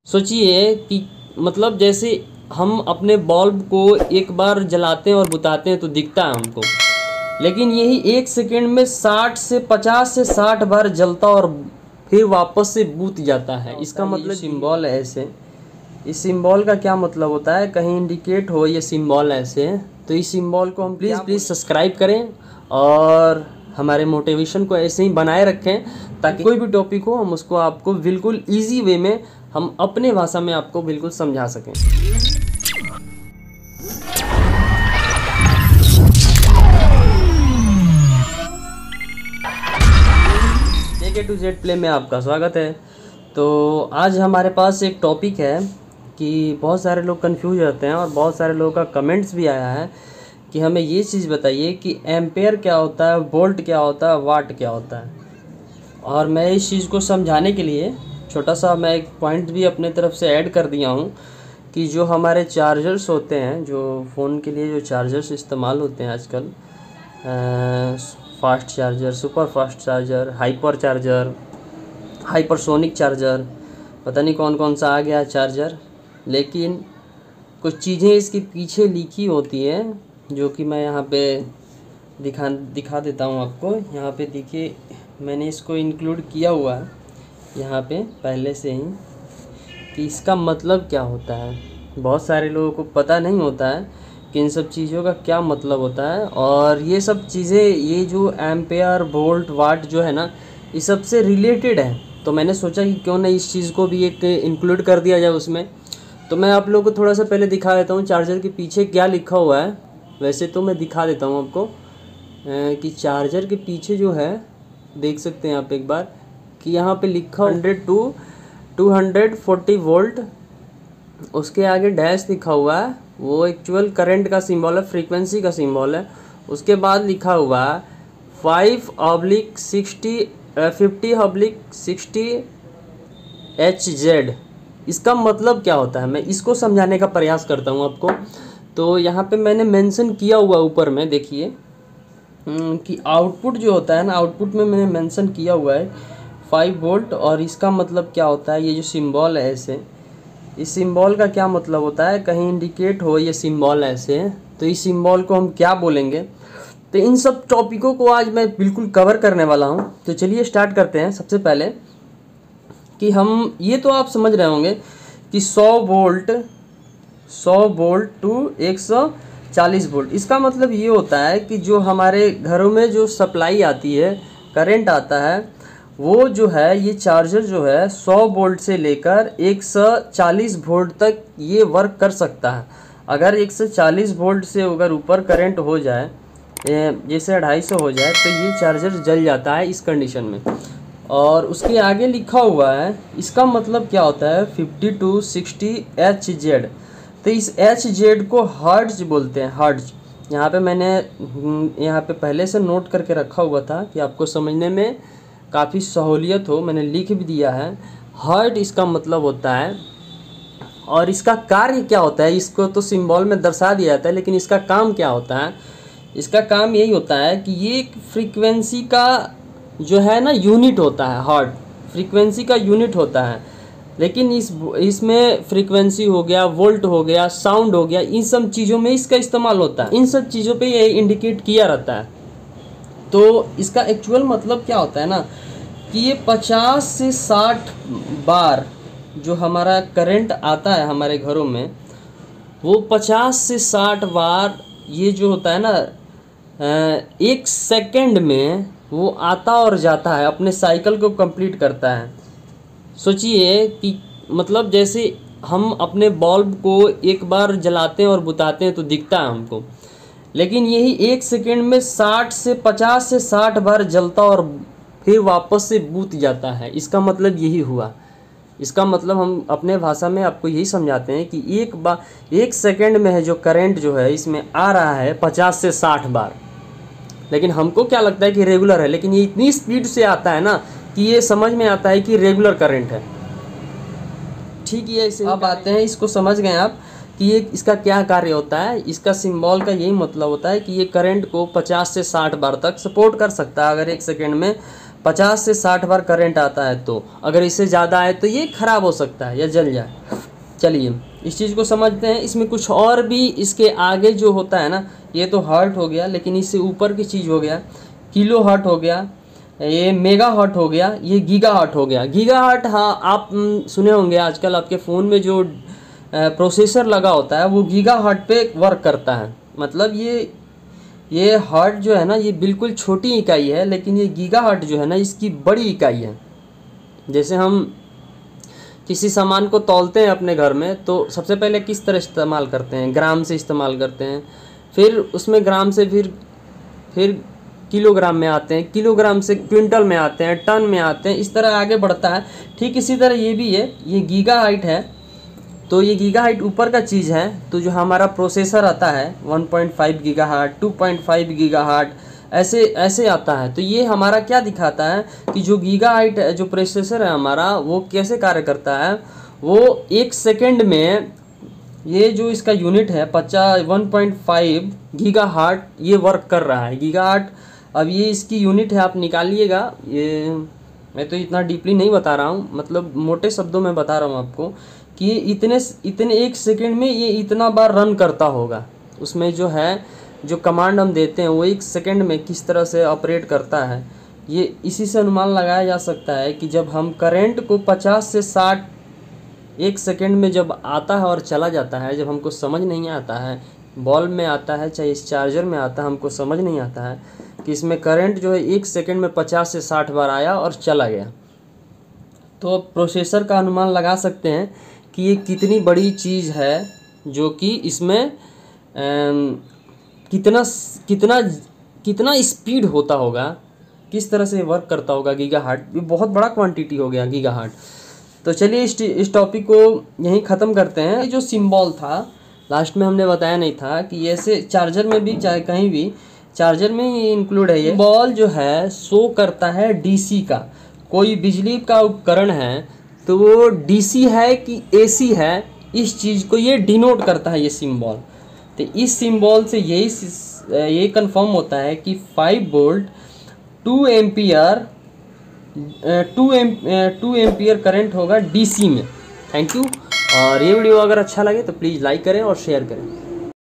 सोचिए कि मतलब जैसे हम अपने बल्ब को एक बार जलाते हैं और बुताते हैं तो दिखता है हमको, लेकिन यही 1 सेकंड में 60 से 50 से 60 बार जलता और फिर वापस से बुत जाता है। इसका मतलब सिंबल है ऐसे। इस सिंबल का क्या मतलब होता है, कहीं इंडिकेट हो ये सिंबल ऐसे, तो इस सिंबल को हम प्लीज़ सब्सक्राइब करें और हमारे मोटिवेशन को ऐसे ही बनाए रखें ताकि कोई भी टॉपिक हो हम उसको आपको बिल्कुल इजी वे में हम अपने भाषा में आपको बिल्कुल समझा सकें। JK to Z प्ले में आपका स्वागत है। तो आज हमारे पास एक टॉपिक है कि बहुत सारे लोग कंफ्यूज रहते हैं और बहुत सारे लोगों का कमेंट्स भी आया है कि हमें ये चीज़ बताइए कि एम्पेयर क्या होता है, वोल्ट क्या होता है, वाट क्या होता है। और मैं इस चीज़ को समझाने के लिए छोटा सा मैं एक पॉइंट भी अपने तरफ से ऐड कर दिया हूँ कि जो हमारे चार्जर्स होते हैं, जो फ़ोन के लिए जो चार्जर्स इस्तेमाल होते हैं आजकल, fast charger, super fast charger, hyper charger, hypersonic charger, पता नहीं कौन कौन सा आ गया चार्जर, लेकिन कुछ चीज़ें इसके पीछे लिखी होती हैं जो कि मैं यहाँ पे दिखा देता हूँ आपको। यहाँ पे देखिए, मैंने इसको इंक्लूड किया हुआ है यहाँ पे पहले से ही कि इसका मतलब क्या होता है। बहुत सारे लोगों को पता नहीं होता है कि इन सब चीज़ों का क्या मतलब होता है। और ये सब चीज़ें, ये जो एम्पेयर, वोल्ट, वाट जो है ना, ये सबसे रिलेटेड है। तो मैंने सोचा कि क्यों ना इस चीज़ को भी एक इंक्लूड कर दिया जाए उसमें। तो मैं आप लोगों को थोड़ा सा पहले दिखा देता हूँ चार्जर के पीछे क्या लिखा हुआ है। वैसे तो मैं दिखा देता हूँ आपको कि चार्जर के पीछे जो है, देख सकते हैं आप एक बार कि यहाँ पे लिखा 100 to 240 वोल्ट, उसके आगे डैश लिखा हुआ है, वो एक्चुअल करंट का सिंबल है, फ्रीक्वेंसी का सिंबल है। उसके बाद लिखा हुआ है 50/60 HZ। इसका मतलब क्या होता है, मैं इसको समझाने का प्रयास करता हूँ आपको। तो यहाँ पे मैंने मेंशन किया हुआ ऊपर में, देखिए कि आउटपुट जो होता है ना, आउटपुट में मैंने मेंशन किया हुआ है 5 वोल्ट। और इसका मतलब क्या होता है, ये जो सिंबल है ऐसे, इस सिंबल का क्या मतलब होता है, कहीं इंडिकेट हो ये सिंबल ऐसे, तो इस सिंबल को हम क्या बोलेंगे। तो इन सब टॉपिकों को आज मैं बिल्कुल कवर करने वाला हूँ। तो चलिए स्टार्ट करते हैं। सबसे पहले कि हम ये तो आप समझ रहे होंगे कि 100 वोल्ट टू 140 वोल्ट, इसका मतलब ये होता है कि जो हमारे घरों में जो सप्लाई आती है, करंट आता है, वो जो है ये चार्जर जो है 100 वोल्ट से लेकर 140 वोल्ट तक ये वर्क कर सकता है। अगर 140 वोल्ट से अगर ऊपर करंट हो जाए, जैसे 250 हो जाए, तो ये चार्जर जल जाता है इस कंडीशन में। और उसके आगे लिखा हुआ है, इसका मतलब क्या होता है, 50 to 60 HZ। तो इस HZ को हर्ट्ज बोलते हैं, हर्ट्ज। यहाँ पे मैंने यहाँ पे पहले से नोट करके रखा हुआ था कि आपको समझने में काफ़ी सहूलियत हो, मैंने लिख भी दिया है। हर्ट इसका मतलब होता है। और इसका कार्य क्या होता है, इसको तो सिंबल में दर्शा दिया जाता है, लेकिन इसका काम क्या होता है। इसका काम यही होता है कि ये एक फ्रीक्वेंसी का जो है ना यूनिट होता है। हर्ट फ्रीक्वेंसी का यूनिट होता है, लेकिन इसमें फ्रीक्वेंसी हो गया, वोल्ट हो गया, साउंड हो गया, इन सब चीज़ों में इसका इस्तेमाल होता है। इन सब चीज़ों पे ये इंडिकेट किया रहता है। तो इसका एक्चुअल मतलब क्या होता है ना कि ये 50 से 60 बार जो हमारा करंट आता है हमारे घरों में, वो 50 से 60 बार ये जो होता है ना, 1 सेकंड में वो आता और जाता है, अपने साइकिल को कंप्लीट करता है। सोचिए कि मतलब जैसे हम अपने बल्ब को एक बार जलाते हैं और बुताते हैं तो दिखता है हमको, लेकिन यही 1 सेकंड में 60 से 50 से 60 बार जलता और फिर वापस से बुत जाता है। इसका मतलब यही हुआ। इसका मतलब हम अपने भाषा में आपको यही समझाते हैं कि 1 सेकंड में है जो करंट जो है इसमें आ रहा है 50 से 60 बार, लेकिन हमको क्या लगता है कि रेगुलर है, लेकिन ये इतनी स्पीड से आता है ना कि ये समझ में आता है कि रेगुलर करंट है। ठीक है, इसे अब आते हैं, इसको समझ गए आप कि ये इसका क्या कार्य होता है। इसका सिंबल का यही मतलब होता है कि ये करंट को 50 से 60 बार तक सपोर्ट कर सकता है। अगर 1 सेकंड में 50 से 60 बार करंट आता है, तो अगर इससे ज़्यादा आए तो ये ख़राब हो सकता है या जल जाए। चलिए इस चीज़ को समझते हैं। इसमें कुछ और भी इसके आगे जो होता है ना, ये तो हर्ट हो गया, लेकिन इससे ऊपर की चीज़ हो गया किलो हर्ट हो गया, ये मेगा हर्ट हो गया, ये गीगा हर्ट हो गया। गीगा हर्ट, हाँ आप सुने होंगे आजकल आपके फ़ोन में जो प्रोसेसर लगा होता है वो गीगा हर्ट पे वर्क करता है। मतलब ये हर्ट जो है ना, ये बिल्कुल छोटी इकाई है, लेकिन ये गीगा हर्ट जो है ना इसकी बड़ी इकाई है। जैसे हम किसी सामान को तौलते हैं अपने घर में, तो सबसे पहले किस तरह इस्तेमाल करते हैं? ग्राम से इस्तेमाल करते हैं, फिर उसमें ग्राम से फिर किलोग्राम में आते हैं, किलोग्राम से क्विंटल में आते हैं, टन में आते हैं, इस तरह आगे बढ़ता है। ठीक इसी तरह ये भी है, ये गीगा हाइट है, तो ये गीगा हाइट ऊपर का चीज़ है। तो जो हमारा प्रोसेसर आता है 1.5 गीगा हार्ट, 2.5 गीगा हार्ट, ऐसे आता है। तो ये हमारा क्या दिखाता है कि जो गीगा हाइट जो प्रोसेसर है हमारा, वो कैसे कार्य करता है। वो 1 सेकेंड में ये जो इसका यूनिट है 1.5 गीगा हार्ट ये वर्क कर रहा है। गीगा हार्ट, अब ये इसकी यूनिट है, आप निकालिएगा। ये मैं तो इतना डीपली नहीं बता रहा हूँ, मतलब मोटे शब्दों में बता रहा हूँ आपको कि इतने 1 सेकेंड में ये इतना बार रन करता होगा। उसमें जो है जो कमांड हम देते हैं वो 1 सेकेंड में किस तरह से ऑपरेट करता है, ये इसी से अनुमान लगाया जा सकता है कि जब हम करंट को 50 से 60 1 सेकेंड में जब आता है और चला जाता है, जब हमको समझ नहीं आता है, बल्ब में आता है चाहे इस चार्जर में आता है, हमको समझ नहीं आता है कि इसमें करंट जो है 1 सेकेंड में 50 से 60 बार आया और चला गया। तो प्रोसेसर का अनुमान लगा सकते हैं कि ये कितनी बड़ी चीज़ है, जो कि इसमें कितना स्पीड होता होगा, किस तरह से वर्क करता होगा गीगा हार्ट। ये बहुत बड़ा क्वांटिटी हो गया गीगा हार्ट। तो चलिए इस टॉपिक को यहीं ख़त्म करते हैं। ये जो सिंबल था लास्ट में हमने बताया नहीं था कि ऐसे चार्जर में भी, चाहे कहीं भी चार्जर में ही इंक्लूड है। ये सिंबल जो है शो करता है डीसी का। कोई बिजली का उपकरण है तो वो डीसी है कि एसी है, इस चीज़ को ये डिनोट करता है ये सिंबल। तो इस सिंबल से ये कंफर्म होता है कि 5 वोल्ट 2 एम्पियर करंट होगा डीसी में। Thank you. और ये वीडियो अगर अच्छा लगे तो प्लीज़ लाइक करें और शेयर करें।